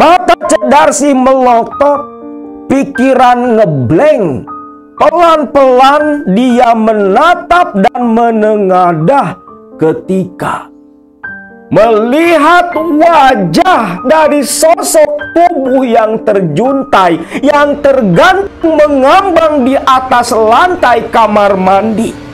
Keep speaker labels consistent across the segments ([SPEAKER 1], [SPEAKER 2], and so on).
[SPEAKER 1] Mata Cedarsi melotot, pikiran ngeblank. Pelan-pelan dia menatap dan menengadah ketika melihat wajah dari sosok tubuh yang terjuntai, yang tergantung mengambang di atas lantai kamar mandi.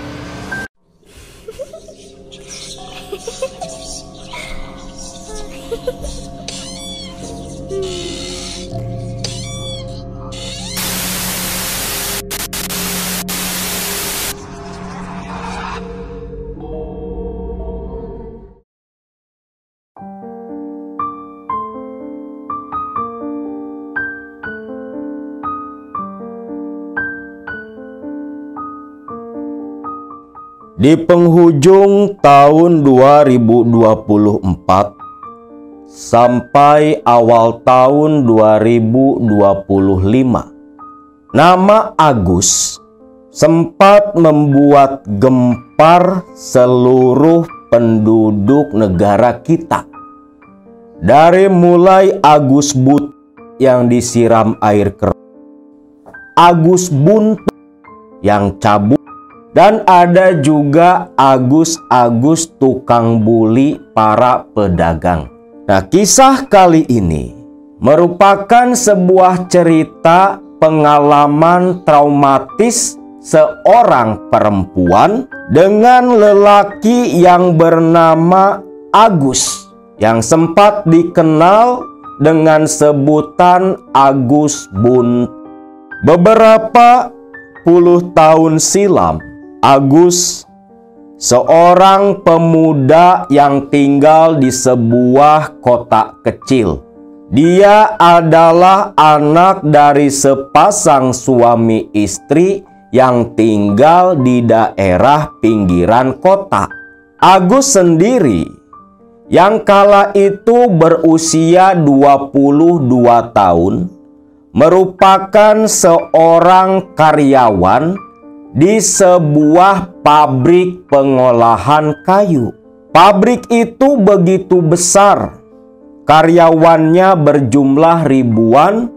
[SPEAKER 1] Di penghujung tahun 2024 sampai awal tahun 2025, nama Agus sempat membuat gempar seluruh penduduk negara kita. Dari mulai Agus But yang disiram air keras, Agus Buntu yang cabut, dan ada juga Agus tukang buli para pedagang. Nah, kisah kali ini merupakan sebuah cerita pengalaman traumatis seorang perempuan dengan lelaki yang bernama Agus, yang sempat dikenal dengan sebutan Agus Buntu. Beberapa puluh tahun silam, Agus, seorang pemuda yang tinggal di sebuah kota kecil. Dia adalah anak dari sepasang suami istri yang tinggal di daerah pinggiran kota. Agus sendiri yang kala itu berusia 22 tahun, merupakan seorang karyawan di sebuah pabrik pengolahan kayu. Pabrik itu begitu besar, karyawannya berjumlah ribuan,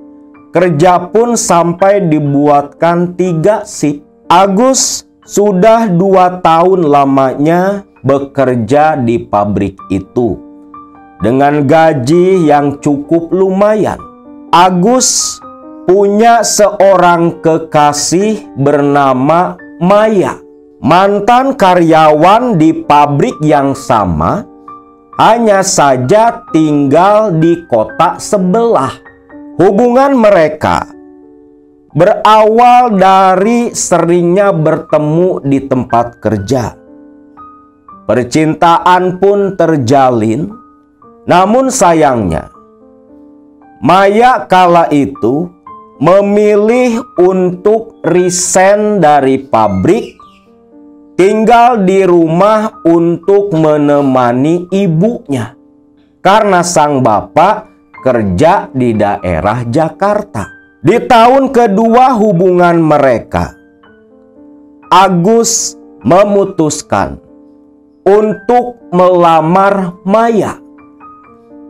[SPEAKER 1] kerja pun sampai dibuatkan 3 shift. Agus sudah 2 tahun lamanya bekerja di pabrik itu dengan gaji yang cukup lumayan. Agus punya seorang kekasih bernama Maya, mantan karyawan di pabrik yang sama, hanya saja tinggal di kota sebelah. Hubungan mereka berawal dari seringnya bertemu di tempat kerja. Percintaan pun terjalin, namun sayangnya Maya kala itu memilih untuk resign dari pabrik, tinggal di rumah untuk menemani ibunya, karena sang bapak kerja di daerah Jakarta. Di tahun kedua hubungan mereka, Agus memutuskan untuk melamar Maya,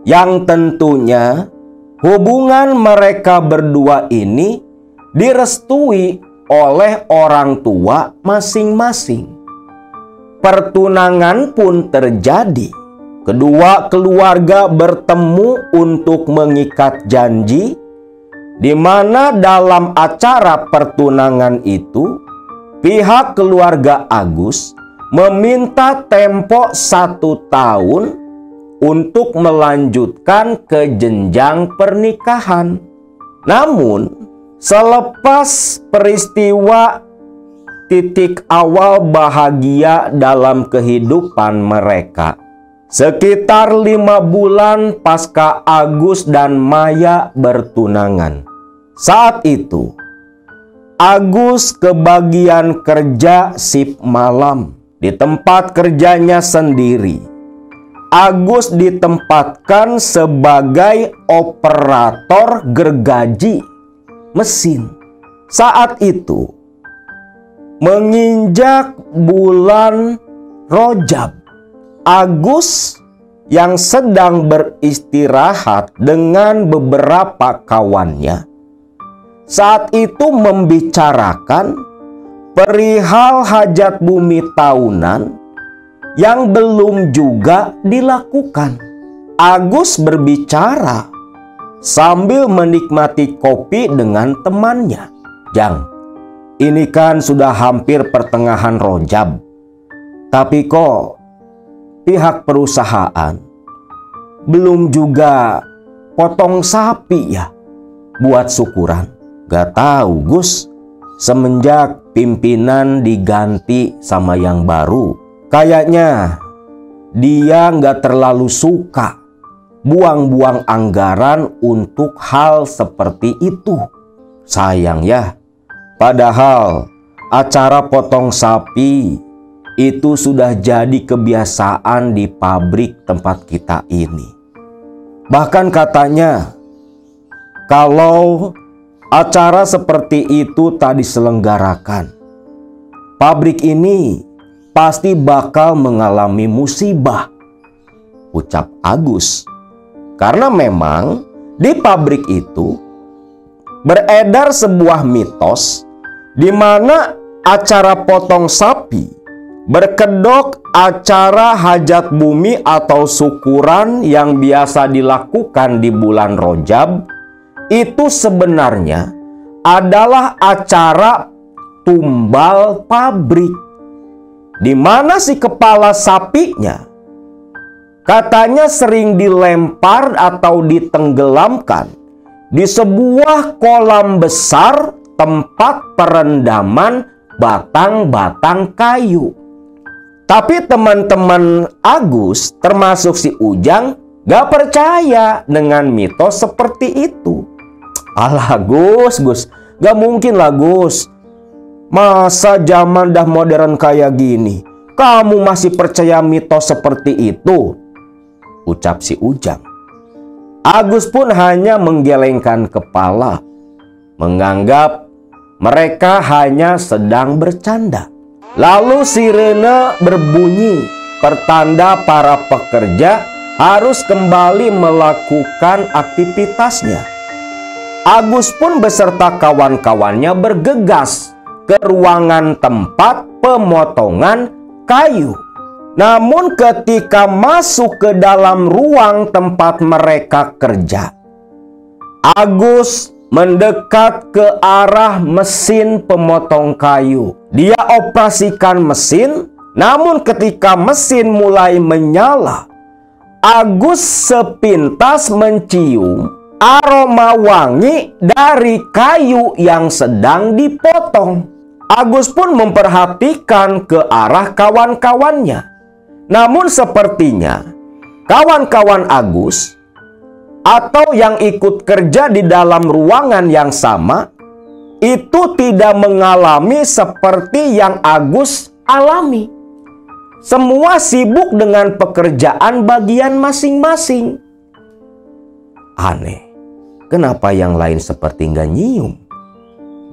[SPEAKER 1] yang tentunya hubungan mereka berdua ini direstui oleh orang tua masing-masing. Pertunangan pun terjadi. Kedua keluarga bertemu untuk mengikat janji, di mana dalam acara pertunangan itu pihak keluarga Agus meminta tempo 1 tahun untuk melanjutkan ke jenjang pernikahan. Namun, selepas peristiwa titik awal bahagia dalam kehidupan mereka, sekitar 5 bulan pasca Agus dan Maya bertunangan, saat itu Agus kebagian kerja shift malam di tempat kerjanya sendiri. Agus ditempatkan sebagai operator gergaji mesin. Saat itu menginjak bulan Rajab, Agus yang sedang beristirahat dengan beberapa kawannya saat itu membicarakan perihal hajat bumi tahunan yang belum juga dilakukan. Agus berbicara sambil menikmati kopi dengan temannya. "Jang, ini kan sudah hampir pertengahan Rojab, tapi kok pihak perusahaan belum juga potong sapi ya buat syukuran?" "Gak tahu Gus, semenjak pimpinan diganti sama yang baru, kayaknya dia gak terlalu suka buang-buang anggaran untuk hal seperti itu. Sayang ya, padahal acara potong sapi itu sudah jadi kebiasaan di pabrik tempat kita ini. Bahkan katanya kalau acara seperti itu tak diselenggarakan, pabrik ini pasti bakal mengalami musibah," ucap Agus. Karena memang di pabrik itu beredar sebuah mitos di mana acara potong sapi berkedok acara hajat bumi atau syukuran yang biasa dilakukan di bulan Rojab itu sebenarnya adalah acara tumbal pabrik, di mana si kepala sapinya katanya sering dilempar atau ditenggelamkan di sebuah kolam besar tempat perendaman batang-batang kayu. Tapi teman-teman Agus, termasuk si Ujang, gak percaya dengan mitos seperti itu. "Alah Gus, gak mungkin lah Gus. Masa zaman dah modern kayak gini, kamu masih percaya mitos seperti itu?" ucap si Ujang. Agus pun hanya menggelengkan kepala, menganggap mereka hanya sedang bercanda. Lalu sirene berbunyi, pertanda para pekerja harus kembali melakukan aktivitasnya. Agus pun beserta kawan-kawannya bergegas ke ruangan tempat pemotongan kayu. Namun ketika masuk ke dalam ruang tempat mereka kerja, Agus mendekat ke arah mesin pemotong kayu. Dia operasikan mesin, namun ketika mesin mulai menyala, Agus sepintas mencium aroma wangi dari kayu yang sedang dipotong. Agus pun memperhatikan ke arah kawan-kawannya. Namun sepertinya kawan-kawan Agus atau yang ikut kerja di dalam ruangan yang sama itu tidak mengalami seperti yang Agus alami. Semua sibuk dengan pekerjaan bagian masing-masing. Aneh, kenapa yang lain seperti nggak nyium?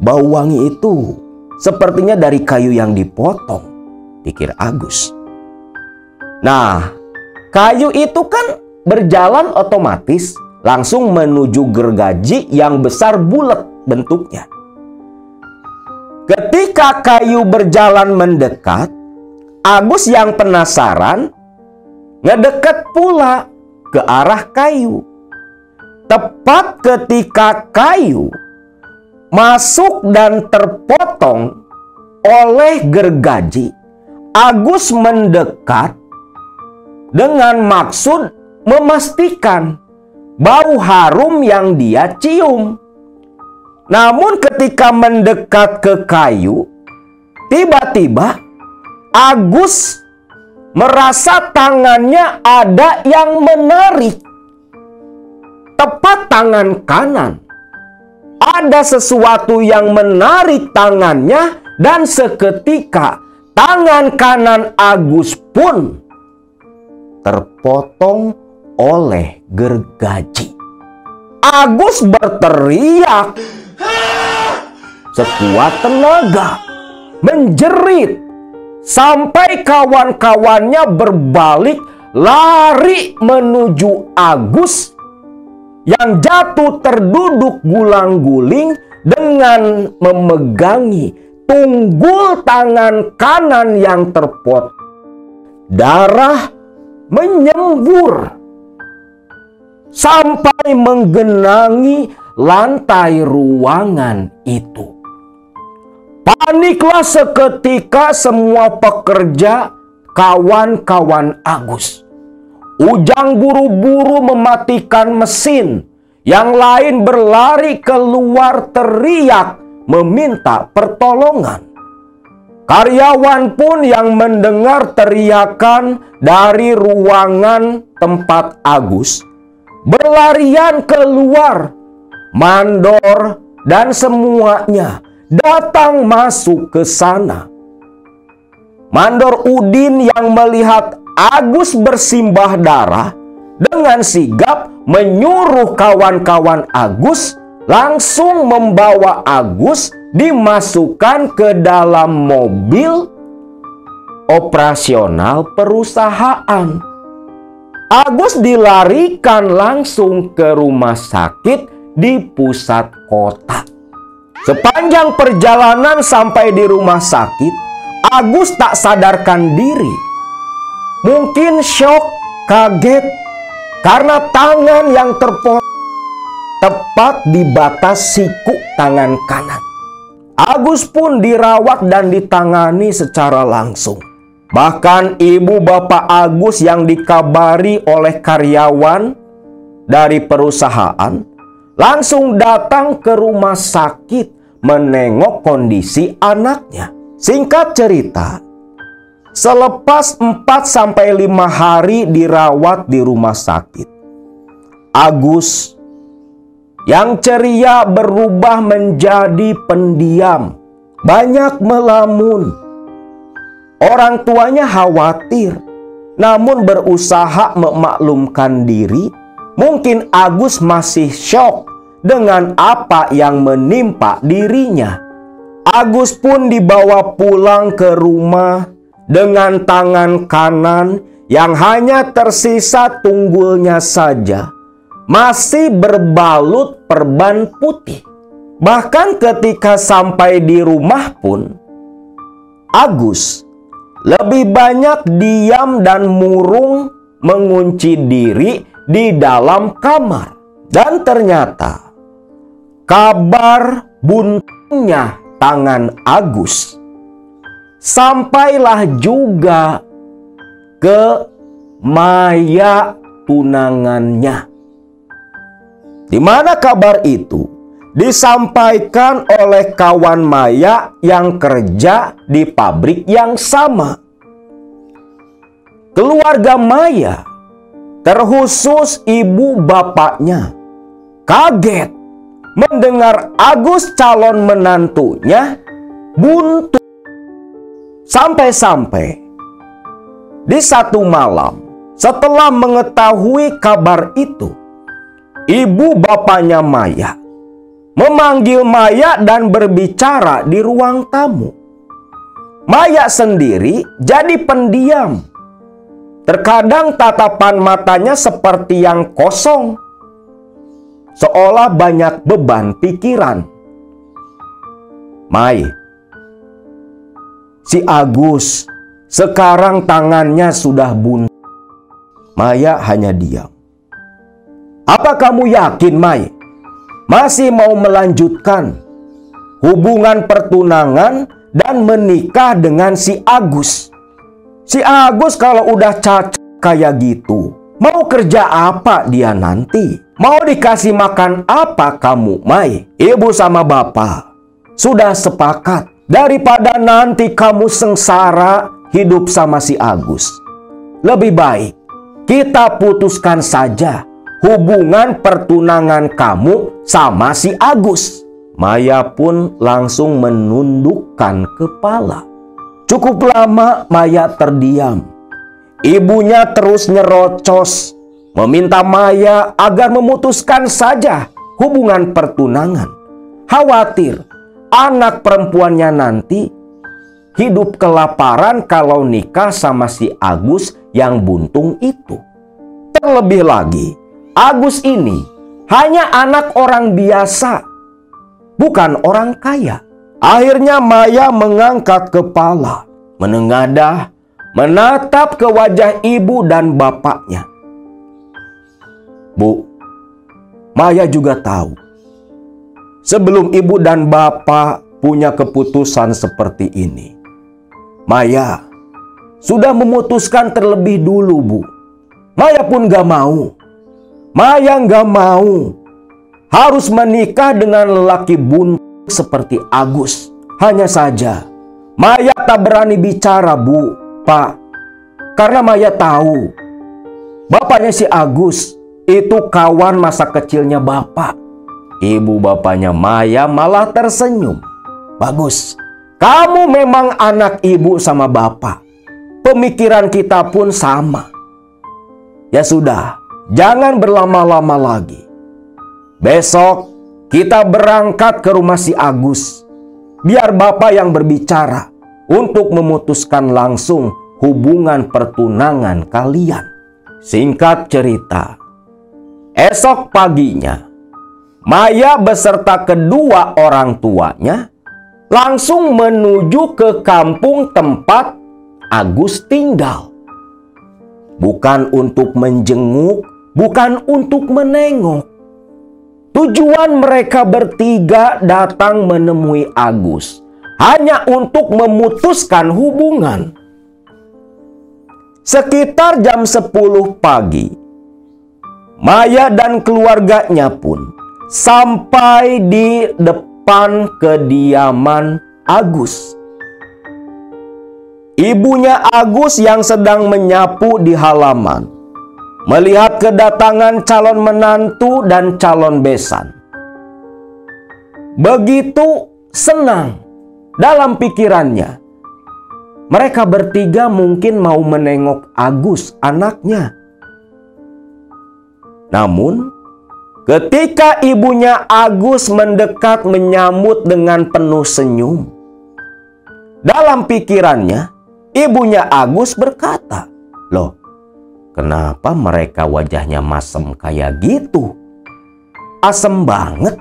[SPEAKER 1] Bau wangi itu sepertinya dari kayu yang dipotong, pikir Agus. Nah, kayu itu kan berjalan otomatis langsung menuju gergaji yang besar bulat bentuknya. Ketika kayu berjalan mendekat, Agus yang penasaran ngedekat pula ke arah kayu. Tepat ketika kayu masuk dan terpotong oleh gergaji, Agus mendekat dengan maksud memastikan bau harum yang dia cium. Namun ketika mendekat ke kayu, tiba-tiba Agus merasa tangannya ada yang menarik. Tepat tangan kanan. Ada sesuatu yang menarik tangannya dan seketika tangan kanan Agus pun terpotong oleh gergaji. Agus berteriak sekuat tenaga, menjerit sampai kawan-kawannya berbalik lari menuju Agus yang jatuh terduduk gulang-guling dengan memegangi tunggul tangan kanan yang terpotong. Darah menyembur sampai menggenangi lantai ruangan itu. Paniklah seketika semua pekerja, kawan-kawan Agus. Ujang buru-buru mematikan mesin. Yang lain berlari keluar teriak meminta pertolongan. Karyawan pun yang mendengar teriakan dari ruangan tempat Agus berlarian keluar. Mandor dan semuanya datang masuk ke sana. Mandor Udin yang melihat Agus bersimbah darah dengan sigap menyuruh kawan-kawan Agus langsung membawa Agus dimasukkan ke dalam mobil operasional perusahaan. Agus dilarikan langsung ke rumah sakit di pusat kota. Sepanjang perjalanan sampai di rumah sakit, Agus tak sadarkan diri. Mungkin syok, kaget, karena tangan yang terpotong tepat di batas siku tangan kanan. Agus pun dirawat dan ditangani secara langsung. Bahkan ibu bapak Agus yang dikabari oleh karyawan dari perusahaan langsung datang ke rumah sakit menengok kondisi anaknya. Singkat cerita, selepas 4-5 hari dirawat di rumah sakit, Agus yang ceria berubah menjadi pendiam, banyak melamun. Orang tuanya khawatir, namun berusaha memaklumkan diri. Mungkin Agus masih syok dengan apa yang menimpa dirinya. Agus pun dibawa pulang ke rumah dengan tangan kanan yang hanya tersisa tunggulnya saja masih berbalut perban putih. Bahkan ketika sampai di rumah pun, Agus lebih banyak diam dan murung mengunci diri di dalam kamar. Dan ternyata kabar buntunya tangan Agus sampailah juga ke Maya tunangannya. Di mana kabar itu disampaikan oleh kawan Maya yang kerja di pabrik yang sama. Keluarga Maya, terkhusus ibu bapaknya, kaget mendengar Agus calon menantunya buntu. Sampai-sampai di satu malam setelah mengetahui kabar itu, ibu bapaknya Maya memanggil Maya dan berbicara di ruang tamu. Maya sendiri jadi pendiam. Terkadang tatapan matanya seperti yang kosong, seolah banyak beban pikiran. "Mai, si Agus sekarang tangannya sudah buntu." Maya hanya diam. "Apa kamu yakin, Mai, masih mau melanjutkan hubungan pertunangan dan menikah dengan si Agus? Si Agus kalau udah cacat kayak gitu, mau kerja apa dia nanti? Mau dikasih makan apa kamu, Mai?" Ibu sama bapak sudah sepakat, daripada nanti kamu sengsara hidup sama si Agus, lebih baik kita putuskan saja hubungan pertunangan kamu sama si Agus. Maya pun langsung menundukkan kepala. Cukup lama Maya terdiam. Ibunya terus nyerocos, meminta Maya agar memutuskan saja hubungan pertunangan. Khawatir anak perempuannya nanti hidup kelaparan kalau nikah sama si Agus yang buntung itu. Terlebih lagi, Agus ini hanya anak orang biasa, bukan orang kaya. Akhirnya Maya mengangkat kepala, menengadah, menatap ke wajah ibu dan bapaknya. Bu, Maya juga tahu, sebelum ibu dan bapak punya keputusan seperti ini, Maya sudah memutuskan terlebih dulu, Bu. Maya pun gak mau. Maya gak mau harus menikah dengan lelaki buntung seperti Agus. Hanya saja Maya tak berani bicara, Bu, Pak. Karena Maya tahu bapaknya si Agus itu kawan masa kecilnya bapak. Ibu bapaknya Maya malah tersenyum. Bagus, kamu memang anak ibu sama bapak. Pemikiran kita pun sama. Ya sudah, jangan berlama-lama lagi. Besok kita berangkat ke rumah si Agus. Biar bapak yang berbicara untuk memutuskan langsung hubungan pertunangan kalian. Singkat cerita, esok paginya Maya beserta kedua orang tuanya langsung menuju ke kampung tempat Agus tinggal. Bukan untuk menjenguk, bukan untuk menengok. Tujuan mereka bertiga datang menemui Agus hanya untuk memutuskan hubungan. Sekitar jam 10 pagi, Maya dan keluarganya pun sampai di depan kediaman Agus. Ibunya Agus yang sedang menyapu di halaman melihat kedatangan calon menantu dan calon besan. Begitu senang dalam pikirannya. Mereka bertiga mungkin mau menengok Agus, anaknya. Namun, ketika ibunya Agus mendekat menyambut dengan penuh senyum, dalam pikirannya, ibunya Agus berkata, "Loh, kenapa mereka wajahnya masem kayak gitu? Asem banget."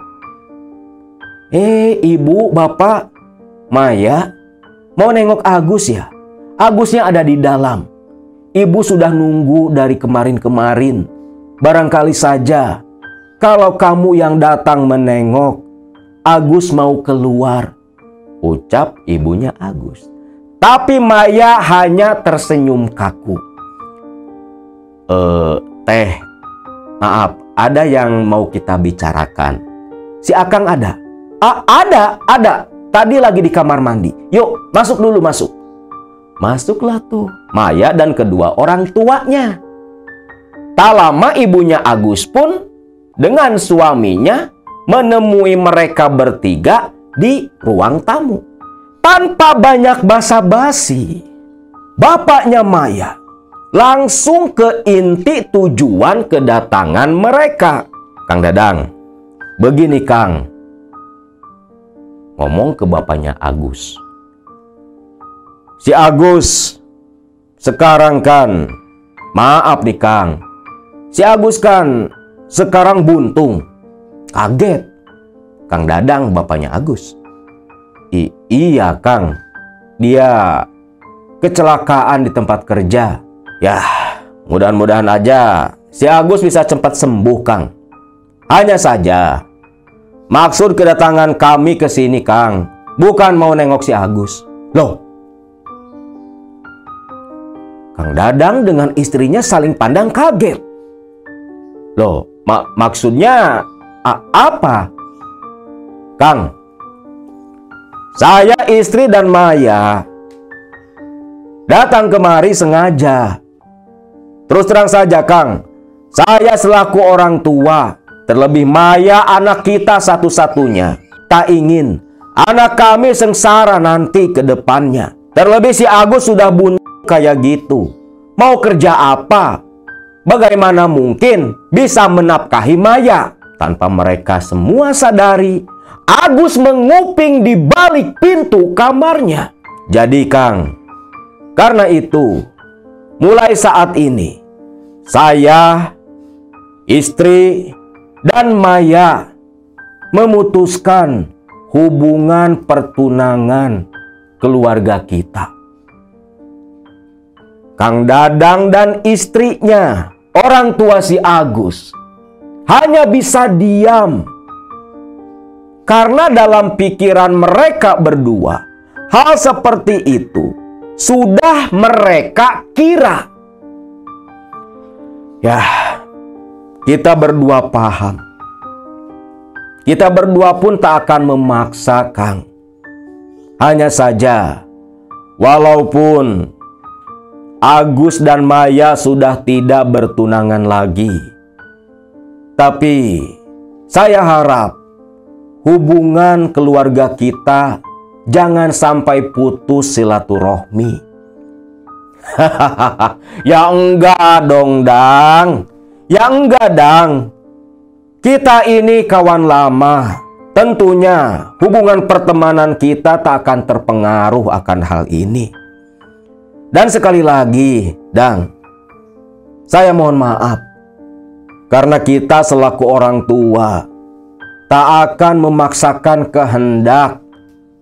[SPEAKER 1] Ibu, bapak, Maya, mau nengok Agus ya? Agusnya ada di dalam. Ibu sudah nunggu dari kemarin-kemarin. Barangkali saja kalau kamu yang datang menengok, Agus mau keluar, ucap ibunya Agus. Tapi Maya hanya tersenyum kaku. Teh, maaf, ada yang mau kita bicarakan. Si Akang ada? Ada. Tadi lagi di kamar mandi. Yuk, masuk dulu, masuk. Masuklah tuh Maya dan kedua orang tuanya. Tak lama ibunya Agus pun dengan suaminya menemui mereka bertiga di ruang tamu. Tanpa banyak basa-basi, bapaknya Maya langsung ke inti tujuan kedatangan mereka. "Kang Dadang, begini Kang," ngomong ke bapaknya Agus. "Si Agus sekarang kan, maaf nih Kang, si Agus kan sekarang buntung." Kaget Kang Dadang, bapaknya Agus. Iya Kang, dia kecelakaan di tempat kerja. Ya, mudah-mudahan aja si Agus bisa cepat sembuh Kang. Hanya saja, maksud kedatangan kami ke sini Kang, bukan mau nengok si Agus. Loh, Kang Dadang dengan istrinya saling pandang kaget. Loh, maksudnya apa? Kang, saya, istri dan Maya datang kemari sengaja. Terus terang saja Kang, saya selaku orang tua, terlebih Maya anak kita satu-satunya, tak ingin anak kami sengsara nanti ke depannya. Terlebih si Agus sudah buntu kayak gitu. Mau kerja apa? Bagaimana mungkin bisa menafkahi Maya? Tanpa mereka semua sadari, Agus menguping di balik pintu kamarnya. Jadi Kang, karena itu mulai saat ini saya, istri, dan Maya memutuskan hubungan pertunangan keluarga kita. Kang Dadang dan istrinya, orang tua si Agus, hanya bisa diam. Karena dalam pikiran mereka berdua, hal seperti itu sudah mereka kira. Ya, kita berdua paham. Kita berdua pun tak akan memaksa, Kang. Hanya saja, walaupun Agus dan Maya sudah tidak bertunangan lagi, tapi saya harap hubungan keluarga kita jangan sampai putus silaturahmi. Ya enggak dong, Dang. Ya enggak, Dang. Kita ini kawan lama. Tentunya hubungan pertemanan kita tak akan terpengaruh akan hal ini. Dan sekali lagi, Dang, saya mohon maaf. Karena kita selaku orang tua tak akan memaksakan kehendak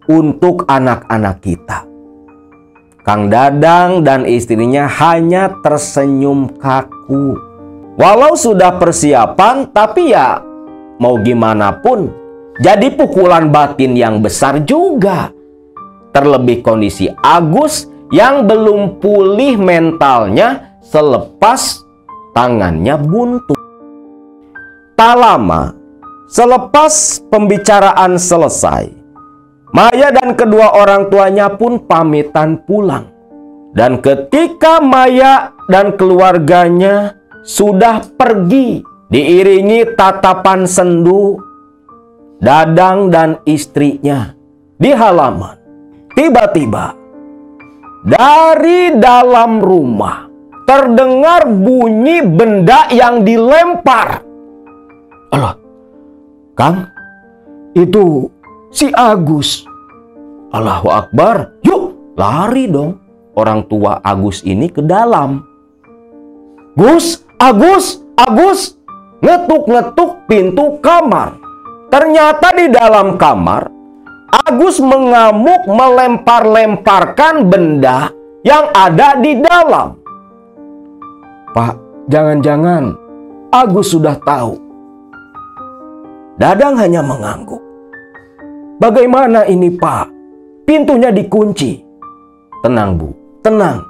[SPEAKER 1] untuk anak-anak kita. Kang Dadang dan istrinya hanya tersenyum kaku. Walau sudah persiapan, tapi ya mau gimana pun, jadi pukulan batin yang besar juga. Terlebih kondisi Agus yang belum pulih mentalnya selepas tangannya buntu. Tak lama selepas pembicaraan selesai, Maya dan kedua orang tuanya pun pamitan pulang. Dan ketika Maya dan keluarganya sudah pergi diiringi tatapan sendu Dadang dan istrinya di halaman, tiba-tiba dari dalam rumah terdengar bunyi benda yang dilempar. Alah, Kang, itu si Agus. Allahu Akbar. Yuk, lari dong orang tua Agus ini ke dalam. Gus, Agus, Agus. Ngetuk-ngetuk pintu kamar. Ternyata di dalam kamar, Agus mengamuk melempar-lemparkan benda yang ada di dalam. Pak, jangan-jangan Agus sudah tahu. Dadang hanya mengangguk. Bagaimana ini, Pak? Pintunya dikunci. Tenang, Bu, tenang.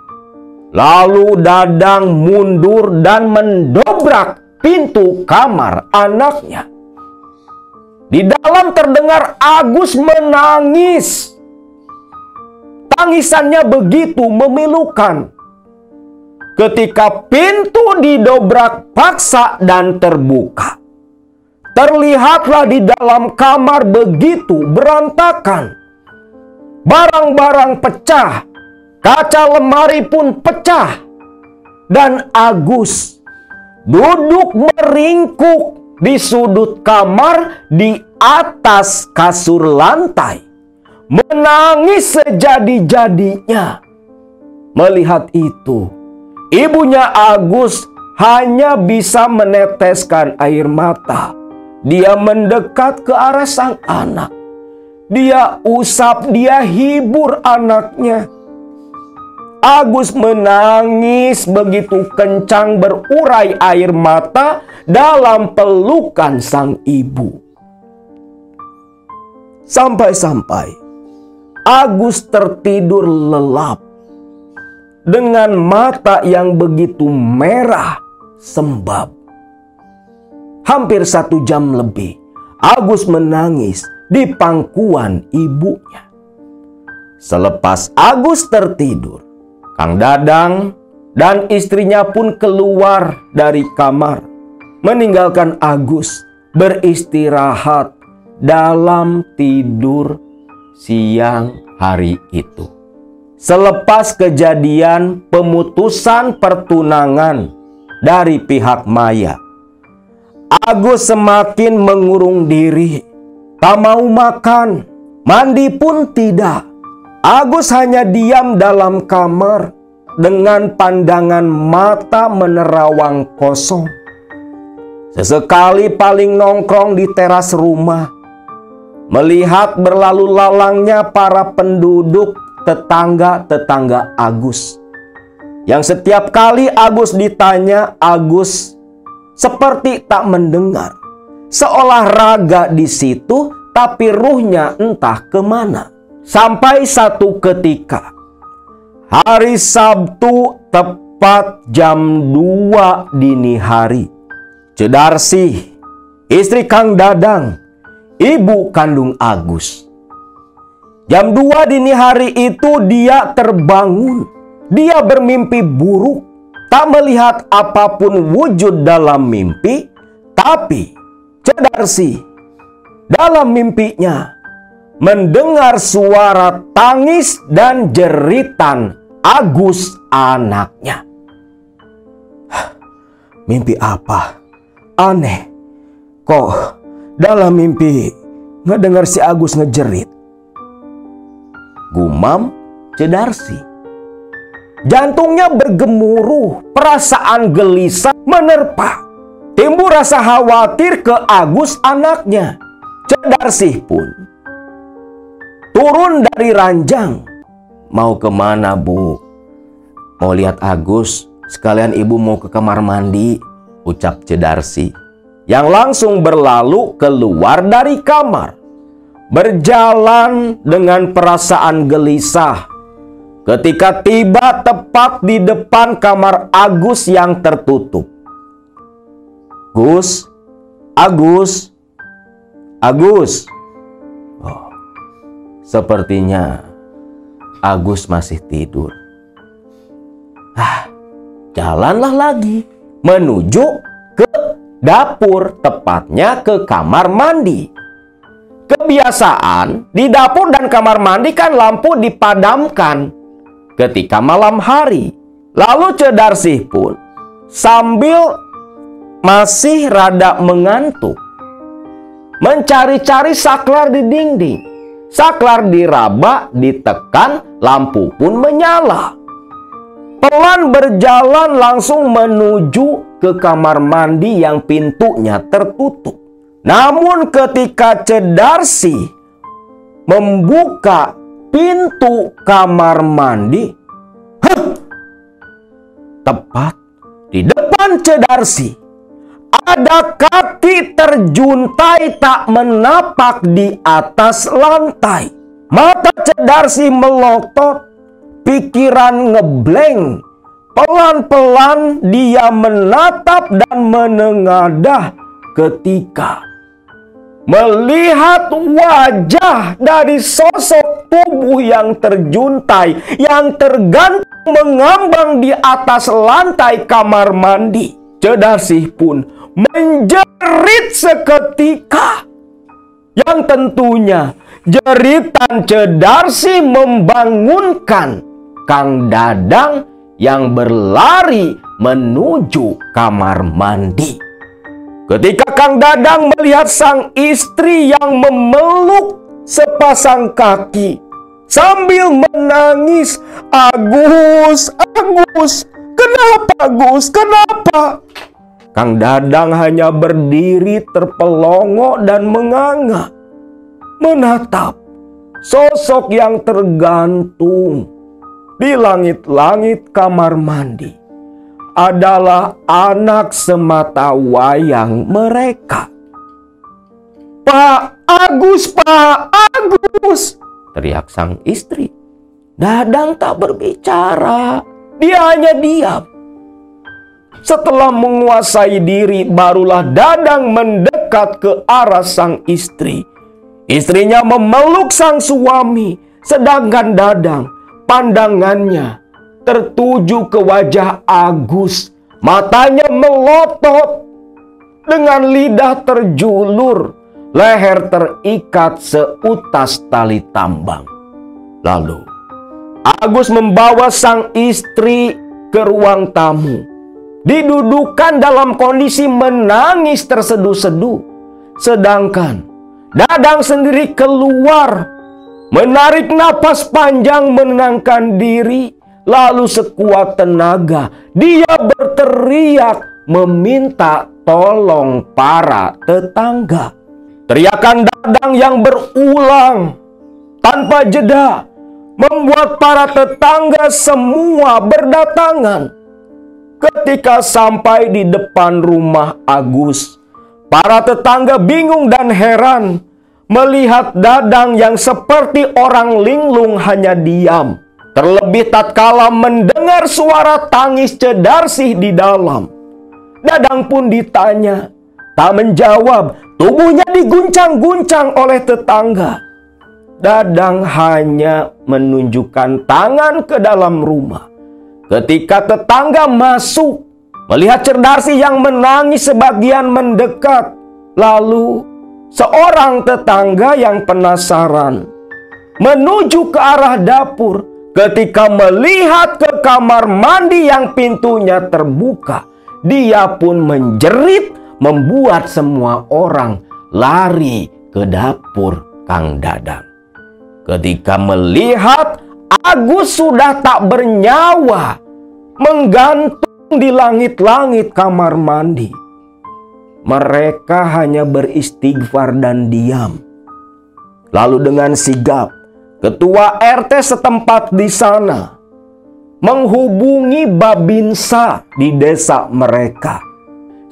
[SPEAKER 1] Lalu Dadang mundur dan mendobrak pintu kamar anaknya. Di dalam terdengar Agus menangis. Tangisannya begitu memilukan. Ketika pintu didobrak paksa dan terbuka, terlihatlah di dalam kamar begitu berantakan. Barang-barang pecah, kaca lemari pun pecah. Dan Agus duduk meringkuk di sudut kamar di atas kasur lantai, menangis sejadi-jadinya. Melihat itu, ibunya Agus hanya bisa meneteskan air mata. Dia mendekat ke arah sang anak. Dia usap, dia hibur anaknya. Agus menangis begitu kencang berurai air mata dalam pelukan sang ibu. Sampai-sampai Agus tertidur lelap dengan mata yang begitu merah sembab. Hampir 1 jam lebih Agus menangis di pangkuan ibunya. Selepas Agus tertidur, Kang Dadang dan istrinya pun keluar dari kamar, meninggalkan Agus beristirahat dalam tidur siang hari itu. Selepas kejadian pemutusan pertunangan dari pihak Maya, Agus semakin mengurung diri, tak mau makan, mandi pun tidak. Agus hanya diam dalam kamar, dengan pandangan mata menerawang kosong. Sesekali paling nongkrong di teras rumah, melihat berlalu lalangnya para penduduk tetangga-tetangga Agus. Yang setiap kali Agus ditanya, Agus seperti tak mendengar. Seolah raga di situ, tapi ruhnya entah kemana. Sampai satu ketika, hari Sabtu tepat jam 2 dini hari, Cedarsih, istri Kang Dadang, ibu kandung Agus. Jam 2 dini hari itu dia terbangun. Dia bermimpi buruk, tak melihat apapun wujud dalam mimpi, tapi Cedarsih dalam mimpinya mendengar suara tangis dan jeritan Agus anaknya. Mimpi apa? Aneh, kok dalam mimpi ngedengar si Agus ngejerit? Gumam Cedarsih. Jantungnya bergemuruh, perasaan gelisah menerpa. Timbul rasa khawatir ke Agus anaknya. Cedarsih pun turun dari ranjang. Mau kemana, Bu? Mau lihat Agus, sekalian ibu mau ke kamar mandi, ucap Cedarsih, yang langsung berlalu keluar dari kamar. Berjalan dengan perasaan gelisah ketika tiba tepat di depan kamar Agus yang tertutup. Gus, Agus, Agus. Oh, sepertinya Agus masih tidur. Jalanlah lagi menuju ke dapur, tepatnya ke kamar mandi. Kebiasaan di dapur dan kamar mandi kan lampu dipadamkan ketika malam hari. Lalu Cedarsih pun sambil masih rada mengantuk mencari-cari saklar di dinding. Saklar diraba, ditekan, lampu pun menyala. Pelan berjalan langsung menuju ke kamar mandi yang pintunya tertutup. Namun ketika Cedarsih membuka pintu kamar mandi, tepat di depan Cedarsih ada kaki terjuntai tak menapak di atas lantai. Mata Cedarsih melotot, pikiran ngeblank. Pelan-pelan dia menatap dan menengadah ketika melihat wajah dari sosok tubuh yang terjuntai, yang tergantung mengambang di atas lantai kamar mandi. Cedarsih pun menjerit seketika, yang tentunya jeritan Cedarsih membangunkan Kang Dadang yang berlari menuju kamar mandi. Ketika Kang Dadang melihat sang istri yang memeluk sepasang kaki sambil menangis, "Agus, Agus, kenapa Agus, kenapa?" Kang Dadang hanya berdiri terpelongo dan menganga, menatap sosok yang tergantung di langit-langit kamar mandi adalah anak semata wayang mereka. "Pak Agus, Pak Agus!" teriak sang istri. Dadang tak berbicara, dia hanya diam. Setelah menguasai diri, barulah Dadang mendekat ke arah sang istri. Istrinya memeluk sang suami, sedangkan Dadang pandangannya tertuju ke wajah Agus. Matanya melotot, dengan lidah terjulur, leher terikat seutas tali tambang. Lalu Agus membawa sang istri ke ruang tamu, didudukan dalam kondisi menangis terseduh-seduh. Sedangkan Dadang sendiri keluar, menarik napas panjang menenangkan diri, Lalu sekuat tenaga dia berteriak meminta tolong para tetangga. Teriakan Dadang yang berulang tanpa jeda membuat para tetangga semua berdatangan. Ketika sampai di depan rumah Agus, para tetangga bingung dan heran melihat Dadang yang seperti orang linglung hanya diam. Terlebih tatkala mendengar suara tangis Cedarsih di dalam. Dadang pun ditanya, tak menjawab, tubuhnya diguncang-guncang oleh tetangga. Dadang hanya menunjukkan tangan ke dalam rumah. Ketika tetangga masuk, melihat Cedarsih yang menangis sebagian mendekat. Lalu seorang tetangga yang penasaran menuju ke arah dapur. Ketika melihat ke kamar mandi yang pintunya terbuka, dia pun menjerit membuat semua orang lari ke dapur Kang Dadang. Ketika melihat Agus sudah tak bernyawa, menggantung di langit-langit kamar mandi, mereka hanya beristighfar dan diam. Lalu dengan sigap, ketua RT setempat di sana menghubungi Babinsa di desa mereka.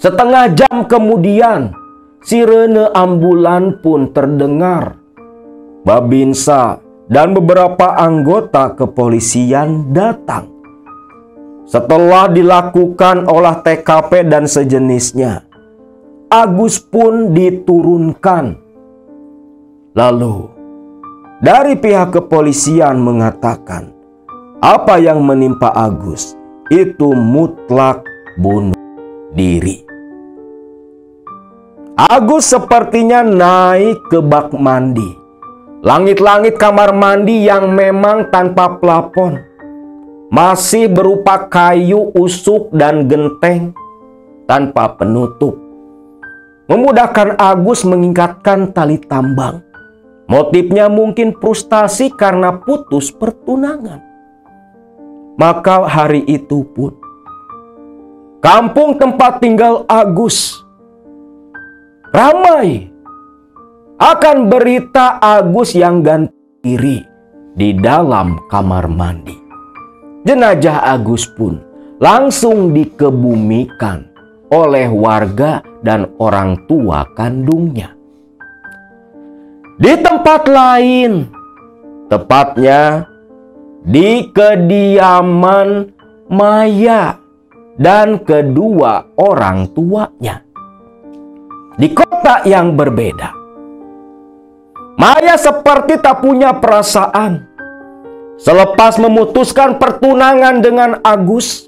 [SPEAKER 1] Setengah jam kemudian, sirene ambulan pun terdengar. Babinsa dan beberapa anggota kepolisian datang. Setelah dilakukan olah TKP dan sejenisnya, Agus pun diturunkan. Lalu dari pihak kepolisian mengatakan, apa yang menimpa Agus itu mutlak bunuh diri. Agus sepertinya naik ke bak mandi. Langit-langit kamar mandi yang memang tanpa plafon, masih berupa kayu usuk dan genteng tanpa penutup, memudahkan Agus mengikatkan tali tambang. Motifnya mungkin frustasi karena putus pertunangan. Maka hari itu pun, kampung tempat tinggal Agus ramai akan berita Agus yang ganti diri di dalam kamar mandi. Jenazah Agus pun langsung dikebumikan oleh warga dan orang tua kandungnya. Di tempat lain, tepatnya di kediaman Maya dan kedua orang tuanya, di kota yang berbeda, Maya seperti tak punya perasaan. Selepas memutuskan pertunangan dengan Agus,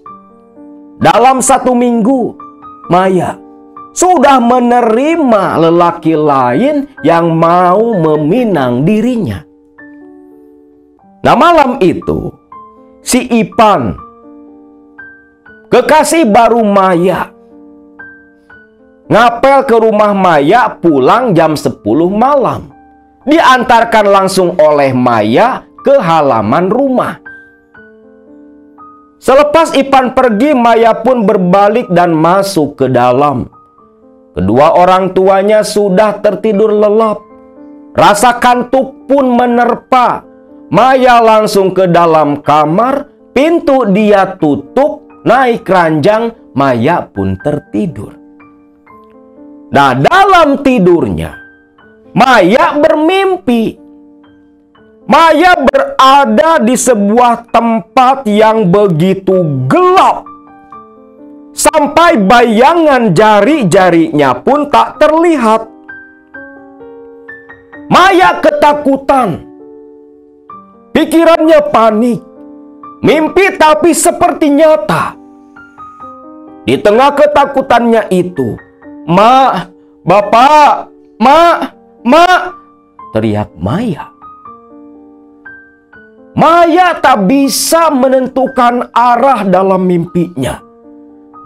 [SPEAKER 1] dalam 1 minggu, Maya sudah menerima lelaki lain yang mau meminang dirinya. Nah, malam itu, si Ipan, kekasih baru Maya, ngapel ke rumah Maya pulang jam 10 malam. Diantarkan langsung oleh Maya ke halaman rumah. Selepas Ipan pergi, Maya pun berbalik dan masuk ke dalam. Kedua orang tuanya sudah tertidur lelap. Rasa kantuk pun menerpa. Maya langsung ke dalam kamar, pintu dia tutup, naik ranjang, Maya pun tertidur. Nah, dalam tidurnya, Maya bermimpi. Maya berada di sebuah tempat yang begitu gelap, sampai bayangan jari-jarinya pun tak terlihat. Maya ketakutan. Pikirannya panik. Mimpi tapi seperti nyata. Di tengah ketakutannya itu, "Mak, Bapak, Mak," teriak Maya. Maya tak bisa menentukan arah dalam mimpinya.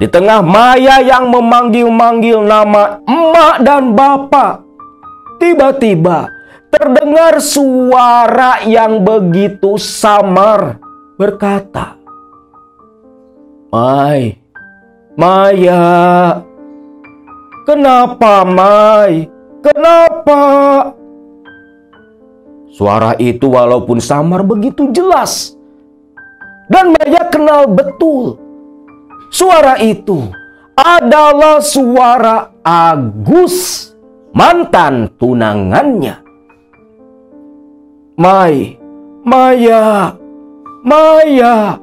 [SPEAKER 1] Di tengah Maya yang memanggil-manggil nama emak dan bapak, tiba-tiba terdengar suara yang begitu samar berkata, Mai, Maya, kenapa Mai? Kenapa? Suara itu walaupun samar begitu jelas. Dan Maya kenal betul. Suara itu adalah suara Agus, mantan tunangannya. Mai, Maya, Maya,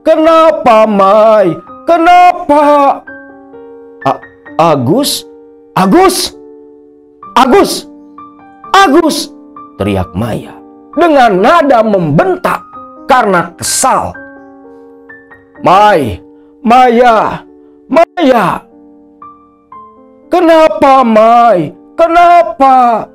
[SPEAKER 1] kenapa Mai? Kenapa? Agus, Agus, Agus, Agus, teriak Maya dengan nada membentak karena kesal. Mai, Maya, Maya, kenapa Mai? Kenapa?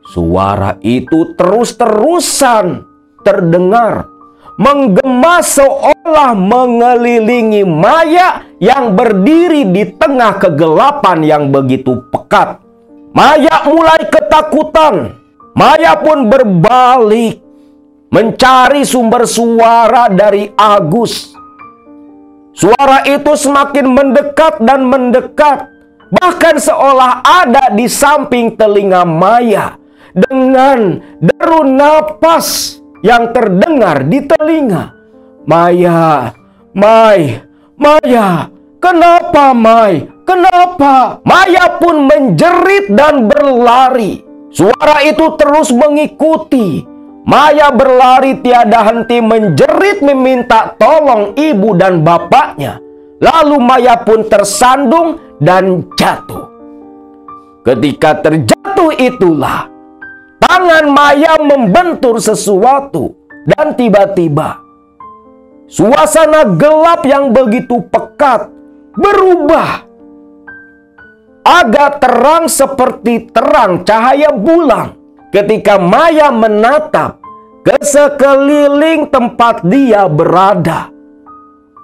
[SPEAKER 1] Suara itu terus-terusan terdengar, menggema seolah mengelilingi Maya yang berdiri di tengah kegelapan yang begitu pekat. Maya mulai ketakutan. Maya pun berbalik mencari sumber suara dari Agus. Suara itu semakin mendekat dan mendekat, bahkan seolah ada di samping telinga Maya dengan deru napas yang terdengar di telinga. Maya, Mai, Maya, kenapa Mai? Kenapa? Maya pun menjerit dan berlari. Suara itu terus mengikuti. Maya berlari tiada henti menjerit meminta tolong ibu dan bapaknya. Lalu Maya pun tersandung dan jatuh. Ketika terjatuh itulah tangan Maya membentur sesuatu dan tiba-tiba suasana gelap yang begitu pekat berubah agak terang seperti terang cahaya bulan. Ketika Maya menatap ke sekeliling tempat dia berada,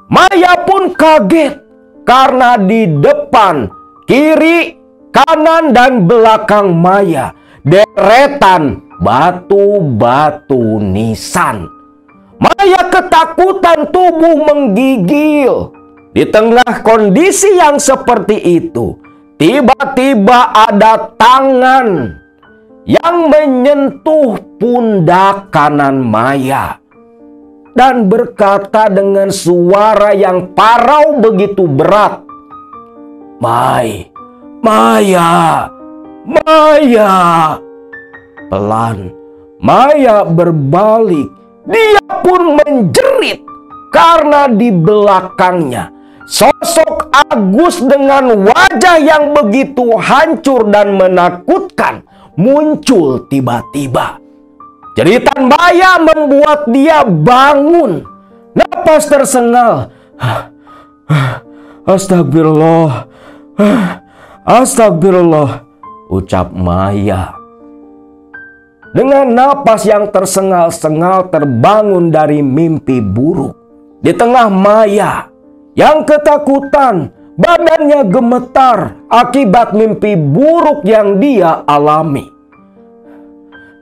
[SPEAKER 1] Maya pun kaget karena di depan, kiri, kanan, dan belakang Maya deretan batu-batu nisan. Maya ketakutan, tubuh menggigil. Di tengah kondisi yang seperti itu, tiba-tiba ada tangan yang menyentuh pundak kanan Maya dan berkata dengan suara yang parau begitu berat, "Mai, Maya, Maya." Pelan Maya berbalik. Dia pun menjerit karena di belakangnya sosok Agus dengan wajah yang begitu hancur dan menakutkan muncul tiba-tiba. Jeritan Maya membuat dia bangun. Napas tersengal. Astagfirullah. Astagfirullah, ucap Maya. Dengan napas yang tersengal-sengal terbangun dari mimpi buruk. Di tengah Maya yang ketakutan, badannya gemetar akibat mimpi buruk yang dia alami.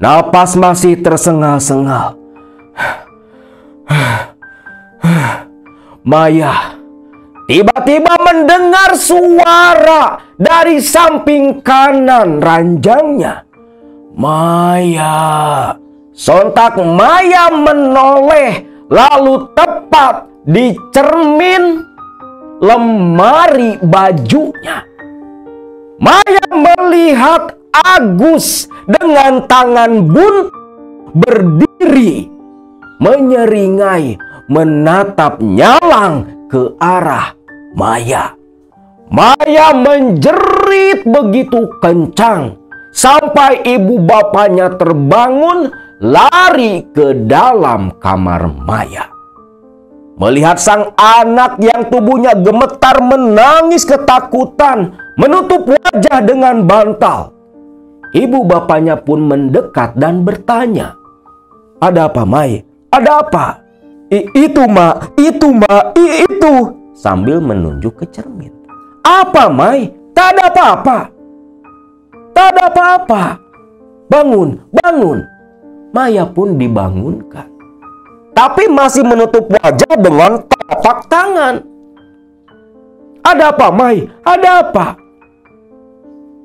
[SPEAKER 1] Napas masih tersengal-sengal. Maya tiba-tiba mendengar suara dari samping kanan ranjangnya. Maya. Sontak Maya menoleh, lalu tepat di cermin lemari bajunya. Maya melihat Agus dengan tangan buntu berdiri menyeringai menatap nyalang ke arah Maya. Maya menjerit begitu kencang sampai ibu bapaknya terbangun lari ke dalam kamar Maya. Melihat sang anak yang tubuhnya gemetar menangis ketakutan, menutup wajah dengan bantal. Ibu bapaknya pun mendekat dan bertanya, "Ada apa, Mai? Ada apa?" Itu, Ma. Itu, Ma. Itu." Sambil menunjuk ke cermin. "Apa, Mai? Tak ada apa-apa." "Tak ada apa-apa. Bangun, bangun." Maya pun dibangunkan, tapi masih menutup wajah dengan telapak tangan. "Ada apa, Mai? Ada apa?"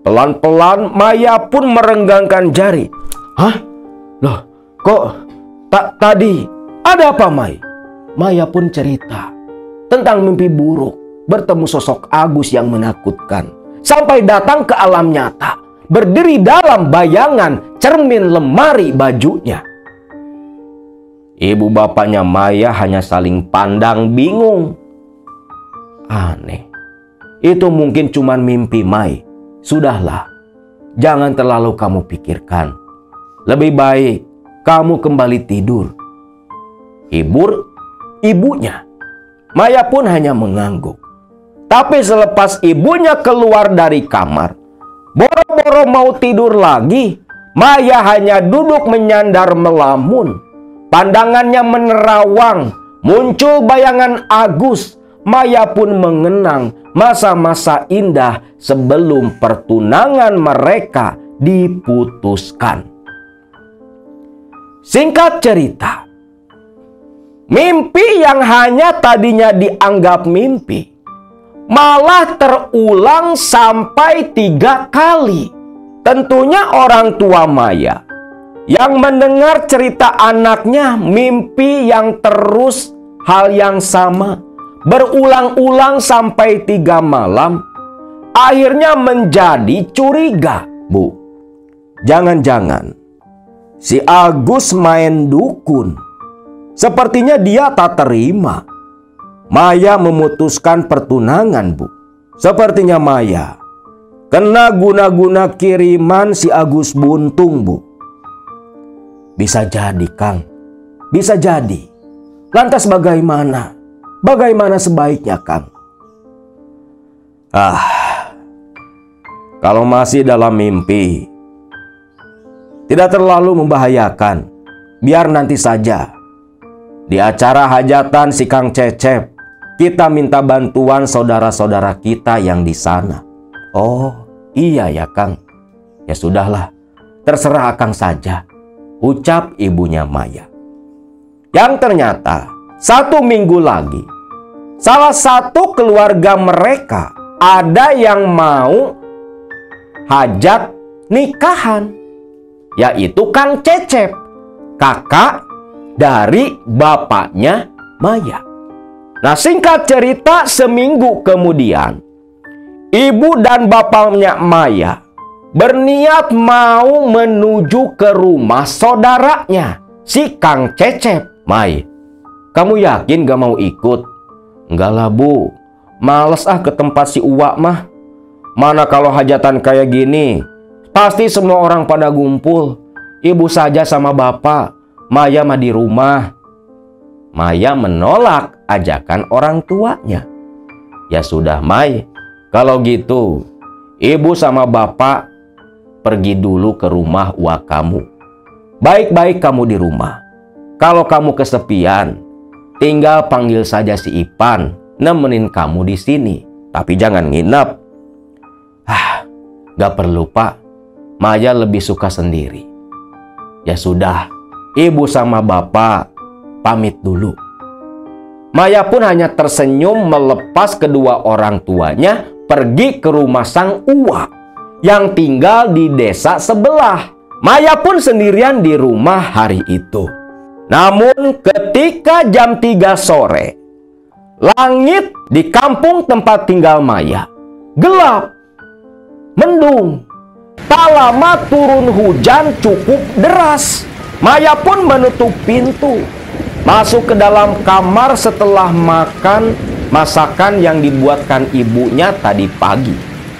[SPEAKER 1] Pelan-pelan Maya pun merenggangkan jari. "Hah? Loh, kok tadi ada apa, Mai?" Maya pun cerita tentang mimpi buruk bertemu sosok Agus yang menakutkan, sampai datang ke alam nyata, berdiri dalam bayangan cermin lemari bajunya. Ibu bapaknya Maya hanya saling pandang bingung. Aneh, itu mungkin cuma mimpi, Mai. Sudahlah, jangan terlalu kamu pikirkan. Lebih baik kamu kembali tidur. Hibur ibunya. Maya pun hanya mengangguk. Tapi selepas ibunya keluar dari kamar, boro-boro mau tidur lagi, Maya hanya duduk menyandar melamun. Pandangannya menerawang, muncul bayangan Agus. Maya pun mengenang masa-masa indah sebelum pertunangan mereka diputuskan. Singkat cerita, mimpi yang hanya tadinya dianggap mimpi malah terulang sampai 3 kali. Tentunya orang tua Maya yang mendengar cerita anaknya mimpi yang terus hal yang sama, berulang-ulang sampai 3 malam, akhirnya menjadi curiga. Bu, jangan-jangan si Agus main dukun. Sepertinya dia tak terima Maya memutuskan pertunangan, Bu. Sepertinya Maya kena guna-guna kiriman si Agus Buntung, Bu. Bisa jadi, Kang. Bisa jadi. Lantas bagaimana? Bagaimana sebaiknya, Kang? Kalau masih dalam mimpi, tidak terlalu membahayakan. Biar nanti saja. Di acara hajatan si Kang Cecep, kita minta bantuan saudara-saudara kita yang di sana. Oh, iya ya, Kang. Ya sudahlah, terserah Kang saja, ucap ibunya Maya. Yang ternyata 1 minggu lagi, salah satu keluarga mereka ada yang mau hajat nikahan, yaitu Kang Cecep, kakak dari bapaknya Maya. Nah, singkat cerita, seminggu kemudian ibu dan bapaknya Maya berniat mau menuju ke rumah saudaranya, si Kang Cecep. Mai, kamu yakin gak mau ikut? Enggak lah, Bu. Males ke tempat si Uwak mah. Mana kalau hajatan kayak gini, pasti semua orang pada ngumpul. Ibu saja sama bapak, Maya mah di rumah. Maya menolak ajakan orang tuanya. Ya sudah, Mai. Kalau gitu, ibu sama bapak pergi dulu ke rumah uak kamu. Baik-baik kamu di rumah. Kalau kamu kesepian, tinggal panggil saja si Ipan nemenin kamu di sini. Tapi jangan nginep. Gak perlu, Pak. Maya lebih suka sendiri. Ya sudah, ibu sama bapak pamit dulu. Maya pun hanya tersenyum melepas kedua orang tuanya pergi ke rumah sang uak yang tinggal di desa sebelah. Maya pun sendirian di rumah hari itu. Namun ketika jam 3 sore, langit di kampung tempat tinggal Maya gelap, mendung. Tak lama turun hujan cukup deras. Maya pun menutup pintu, masuk ke dalam kamar setelah makan masakan yang dibuatkan ibunya tadi pagi.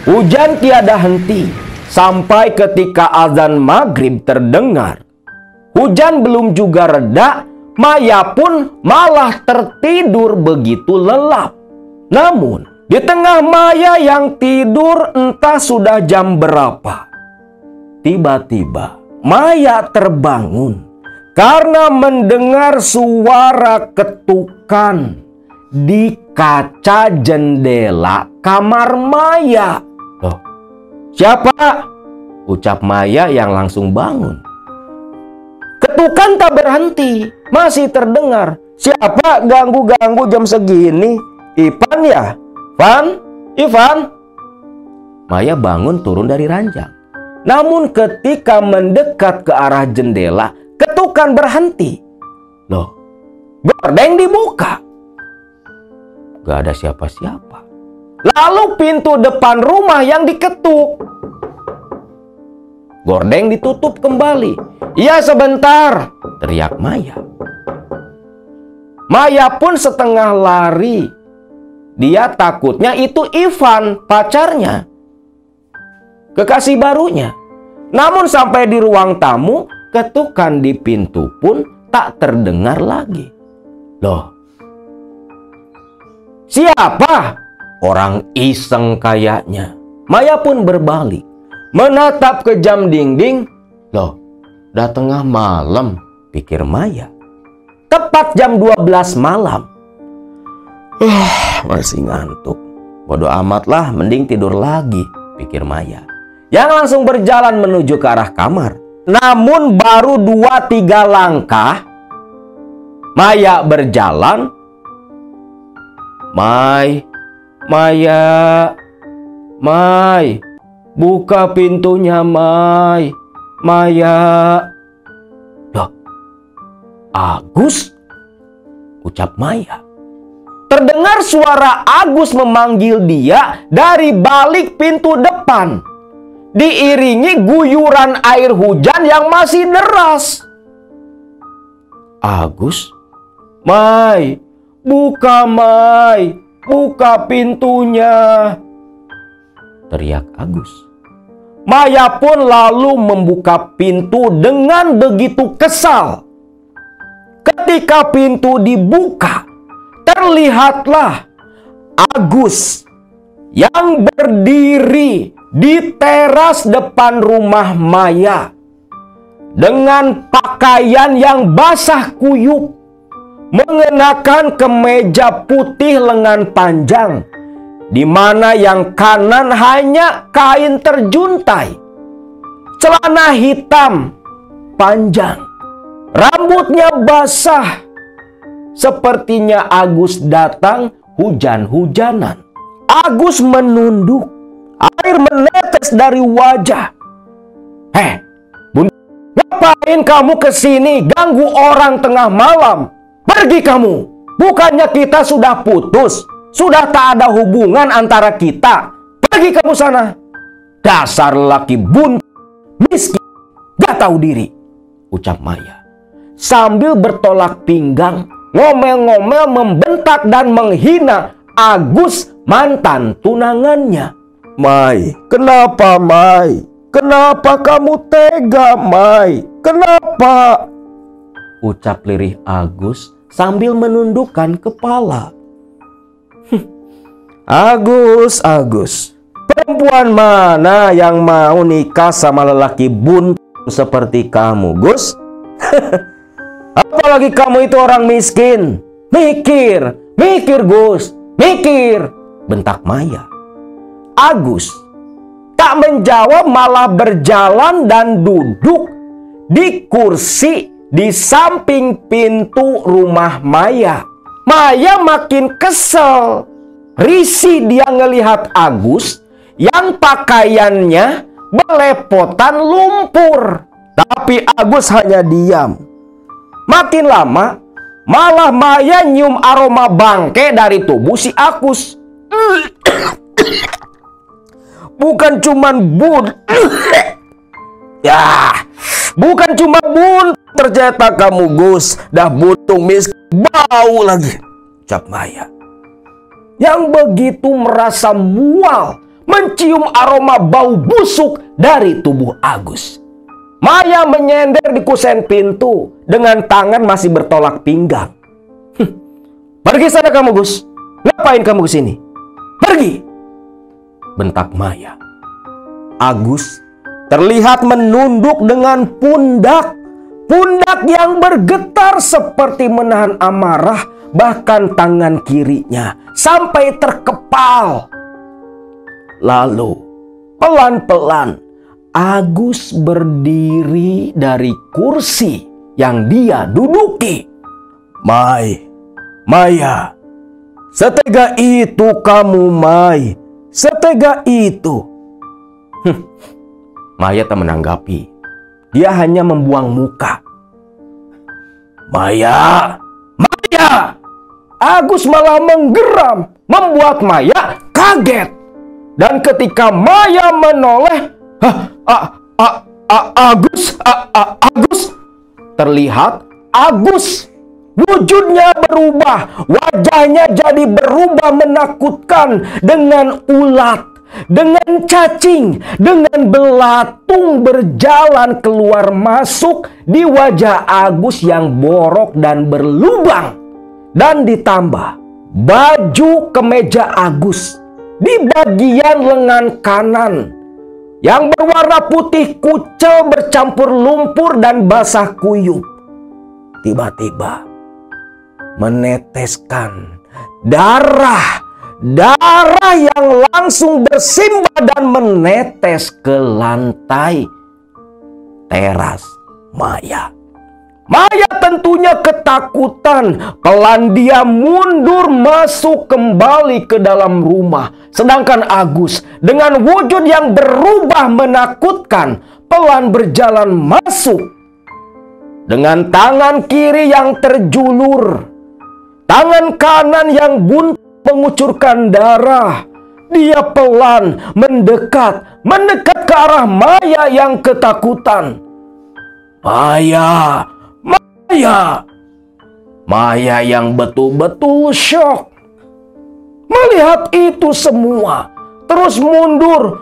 [SPEAKER 1] Hujan tiada henti sampai ketika azan maghrib terdengar. Hujan belum juga reda, Maya pun malah tertidur begitu lelap. Namun, di tengah Maya yang tidur entah sudah jam berapa, tiba-tiba Maya terbangun karena mendengar suara ketukan di kaca jendela kamar Maya. Loh, siapa? Ucap Maya yang langsung bangun. Ketukan tak berhenti, masih terdengar. Siapa ganggu-ganggu jam segini? Ivan ya? Van? Ivan? Maya bangun turun dari ranjang. Namun ketika mendekat ke arah jendela, ketukan berhenti. Loh, gordeng dibuka. Gak ada siapa-siapa. Lalu pintu depan rumah yang diketuk. Gordeng ditutup kembali. "Iya sebentar," teriak Maya. Maya pun setengah lari. Dia takutnya itu Ivan, pacarnya, kekasih barunya. Namun sampai di ruang tamu, ketukan di pintu pun tak terdengar lagi. Loh, siapa? Orang iseng kayaknya. Maya pun berbalik, menatap ke jam dinding. Loh, udah tengah malam, pikir Maya. Tepat jam 12 malam. Masih ngantuk. Bodoh amat lah, mending tidur lagi, pikir Maya. Yang langsung berjalan menuju ke arah kamar. Namun baru 2-3 langkah Maya berjalan. Maya, buka pintunya, Maya. Loh, Agus? Ucap Maya. Terdengar suara Agus memanggil dia dari balik pintu depan, diiringi guyuran air hujan yang masih deras. Agus? Buka pintunya, teriak Agus. Maya pun lalu membuka pintu dengan begitu kesal. Ketika pintu dibuka, terlihatlah Agus yang berdiri di teras depan rumah Maya dengan pakaian yang basah kuyup, mengenakan kemeja putih lengan panjang, di mana yang kanan hanya kain terjuntai, celana hitam panjang, rambutnya basah. Sepertinya Agus datang hujan-hujanan. Agus menunduk, air menetes dari wajah. Bunda, ngapain kamu kesini ganggu orang tengah malam? Pergi kamu! Bukannya kita sudah putus? Sudah tak ada hubungan antara kita? Pergi kamu sana! Dasar laki buntu, miskin, gak tahu diri, ucap Maya. Sambil bertolak pinggang, ngomel-ngomel membentak dan menghina Agus, mantan tunangannya. Kenapa, Kenapa kamu tega, Kenapa? Ucap lirih Agus sambil menundukkan kepala. Agus, perempuan mana yang mau nikah sama lelaki buntu seperti kamu, Gus? Apalagi kamu itu orang miskin. Mikir, Gus, mikir, bentak Maya. Agus tak menjawab, malah berjalan dan duduk di kursi di samping pintu rumah Maya. Maya makin kesel. Risih dia ngelihat Agus yang pakaiannya belepotan lumpur. Tapi Agus hanya diam. Makin lama, malah Maya nyium aroma bangke dari tubuh si Agus. Bukan cuman bukan cuma buntu ternyata kamu, Gus. Dah buntung miskin, bau lagi, ucap Maya. Yang begitu merasa mual mencium aroma bau busuk dari tubuh Agus. Maya menyender di kusen pintu dengan tangan masih bertolak pinggang. Pergi sana kamu, Gus. Ngapain kamu kesini? Pergi, bentak Maya. Agus terlihat menunduk dengan pundak yang bergetar seperti menahan amarah, bahkan tangan kirinya sampai terkepal. Lalu pelan-pelan Agus berdiri dari kursi yang dia duduki. Maya, setega itu kamu, Mai. Setega itu. Maya tak menanggapi. Dia hanya membuang muka. Maya, Maya! Agus malah menggeram, membuat Maya kaget. Dan ketika Maya menoleh, Agus, terlihat Agus wujudnya berubah, wajahnya jadi berubah menakutkan dengan ulat, dengan cacing, dengan belatung berjalan keluar masuk di wajah Agus yang borok dan berlubang. Dan ditambah baju kemeja Agus di bagian lengan kanan yang berwarna putih kucel bercampur lumpur dan basah kuyup, tiba-tiba meneteskan darah yang langsung bersimbah dan menetes ke lantai teras Maya. Maya tentunya ketakutan. Pelan dia mundur masuk kembali ke dalam rumah. Sedangkan Agus dengan wujud yang berubah menakutkan pelan berjalan masuk. Dengan tangan kiri yang terjulur, tangan kanan yang buntu mengucurkan darah, dia pelan mendekat ke arah Maya yang ketakutan. Maya yang betul-betul syok melihat itu semua. Terus mundur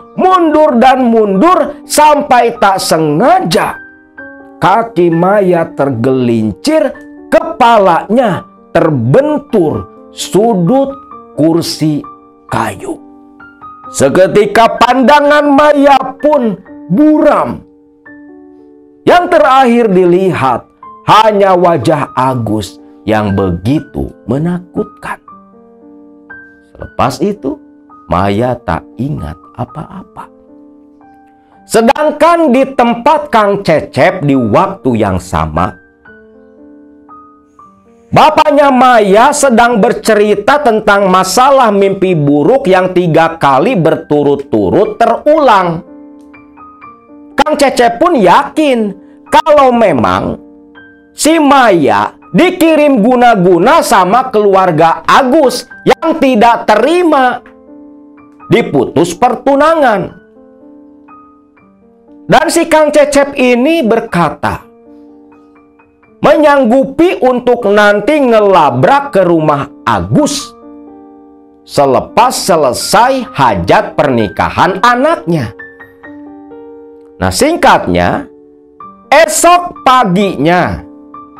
[SPEAKER 1] sampai tak sengaja kaki Maya tergelincir, kepalanya terbentur sudut kursi kayu. Seketika pandangan Maya pun buram. Yang terakhir dilihat hanya wajah Agus yang begitu menakutkan. Selepas itu, Maya tak ingat apa-apa. Sedangkan di tempat Kang Cecep di waktu yang sama, bapaknya Maya sedang bercerita tentang masalah mimpi buruk yang 3 kali berturut-turut terulang. Kang Cecep pun yakin kalau memang si Maya dikirim guna-guna sama keluarga Agus yang tidak terima diputus pertunangan. Dan si Kang Cecep ini berkata, menyanggupi untuk nanti ngelabrak ke rumah Agus selepas selesai hajat pernikahan anaknya. Nah, singkatnya, esok paginya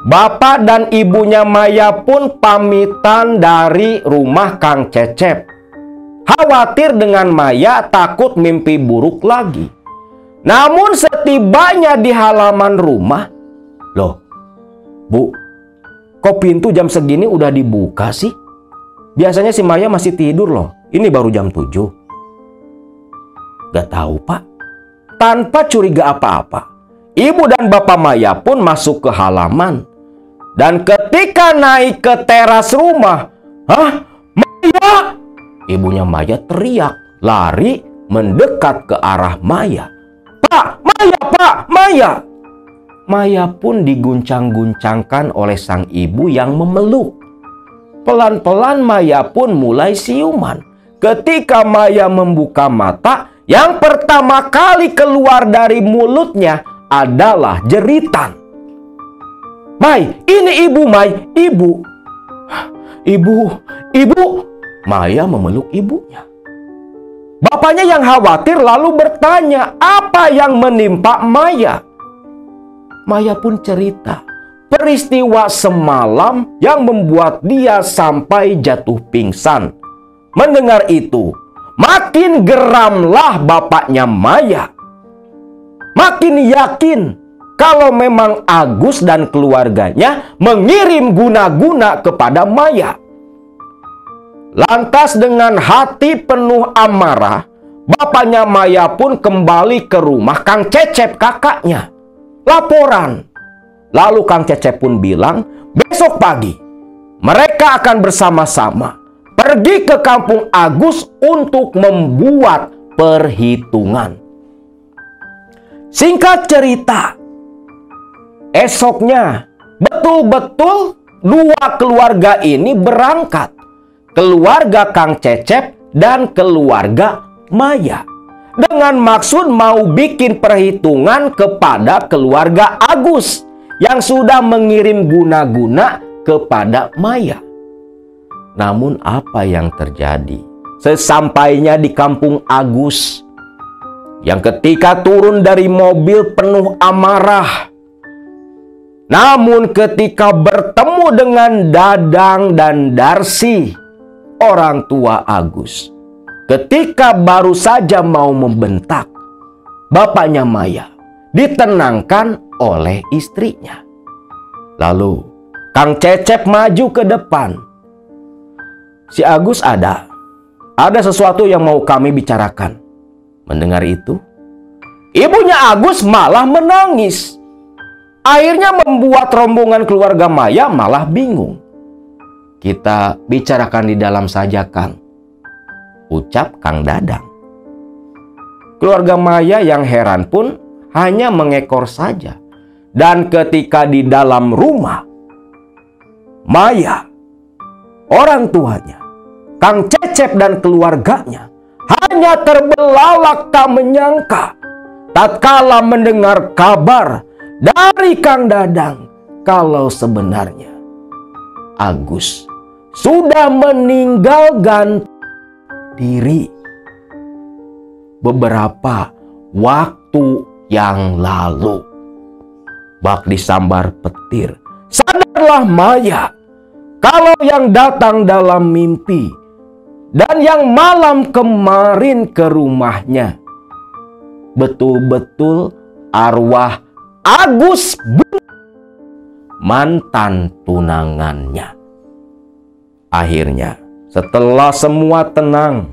[SPEAKER 1] bapak dan ibunya Maya pun pamitan dari rumah Kang Cecep. Khawatir dengan Maya takut mimpi buruk lagi. Namun setibanya di halaman rumah, loh, Bu, kok pintu jam segini udah dibuka sih? Biasanya si Maya masih tidur loh. Ini baru jam 7. Gak tahu, Pak. Tanpa curiga apa-apa, ibu dan bapak Maya pun masuk ke halaman. Dan ketika naik ke teras rumah, "Hah? Maya!" Ibunya Maya teriak, lari mendekat ke arah Maya. "Pak, Maya, Pak, Maya!" Maya pun diguncang-guncangkan oleh sang ibu yang memeluk. Pelan-pelan Maya pun mulai siuman. Ketika Maya membuka mata, yang pertama kali keluar dari mulutnya adalah jeritan. "Mai, ini ibu, Mai, ibu." Ibu. Maya memeluk ibunya. Bapaknya yang khawatir lalu bertanya apa yang menimpa Maya. Maya pun cerita peristiwa semalam yang membuat dia sampai jatuh pingsan. Mendengar itu, makin geramlah bapaknya Maya. Makin yakin kalau memang Agus dan keluarganya mengirim guna-guna kepada Maya. Lantas dengan hati penuh amarah, bapaknya Maya pun kembali ke rumah Kang Cecep kakaknya. Laporan. Lalu Kang Cecep pun bilang, besok pagi mereka akan bersama-sama pergi ke kampung Agus untuk membuat perhitungan. Singkat cerita, esoknya betul-betul dua keluarga ini berangkat. Keluarga Kang Cecep dan keluarga Maya. Dengan maksud mau bikin perhitungan kepada keluarga Agus yang sudah mengirim guna-guna kepada Maya. Namun apa yang terjadi? Sesampainya di kampung Agus, yang ketika turun dari mobil penuh amarah, namun ketika bertemu dengan Dadang dan Darsi, orang tua Agus, ketika baru saja mau membentak, bapaknya Maya ditenangkan oleh istrinya. Lalu Kang Cecep maju ke depan. Si Agus ada sesuatu yang mau kami bicarakan. Mendengar itu, ibunya Agus malah menangis. Akhirnya membuat rombongan keluarga Maya malah bingung. Kita bicarakan di dalam saja, Kang, ucap Kang Dadang. Keluarga Maya yang heran pun hanya mengekor saja. Dan ketika di dalam rumah, Maya, orang tuanya, Kang Cecep dan keluarganya hanya terbelalak tak menyangka tatkala mendengar kabar dari Kang Dadang kalau sebenarnya Agus sudah meninggalkan diri beberapa waktu yang lalu. Bak disambar petir, sadarlah Maya kalau yang datang dalam mimpi dan yang malam kemarin ke rumahnya betul-betul arwah Agus, mantan tunangannya. Akhirnya setelah semua tenang,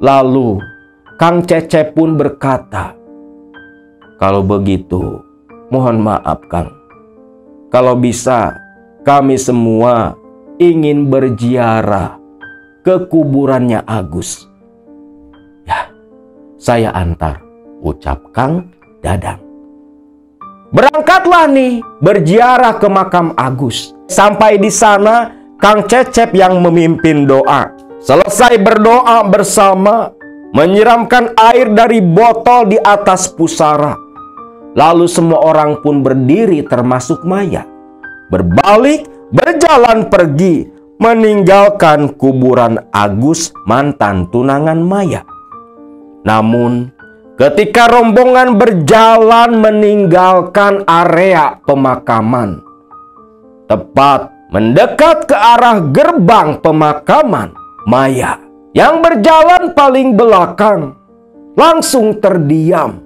[SPEAKER 1] lalu Kang Cecep pun berkata, "Kalau begitu, mohon maaf Kang. Kalau bisa, kami semua ingin berziarah ke kuburannya Agus." "Ya, saya antar," ucap Kang Dadang. Berangkatlah nih berziarah ke makam Agus. Sampai di sana, Kang Cecep yang memimpin doa. Selesai berdoa bersama, menyiramkan air dari botol di atas pusara. Lalu semua orang pun berdiri termasuk Maya. Berbalik, berjalan pergi, meninggalkan kuburan Agus, mantan tunangan Maya. Namun, ketika rombongan berjalan meninggalkan area pemakaman, tepat mendekat ke arah gerbang pemakaman, Maya yang berjalan paling belakang langsung terdiam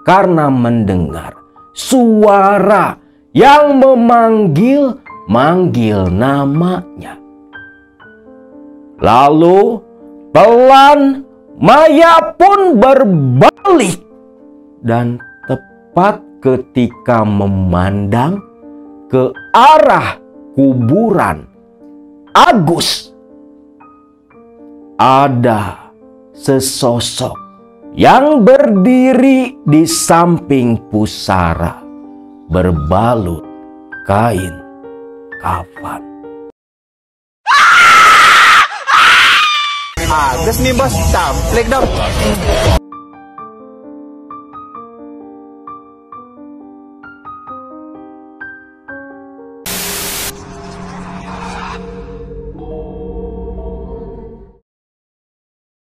[SPEAKER 1] karena mendengar suara yang memanggil-manggil namanya. Lalu pelan Maya pun berbalik dan tepat ketika memandang ke arah kuburan Agus, ada sesosok yang berdiri di samping pusara berbalut kain kafan.
[SPEAKER 2] Agus nih bos, tamplik dong.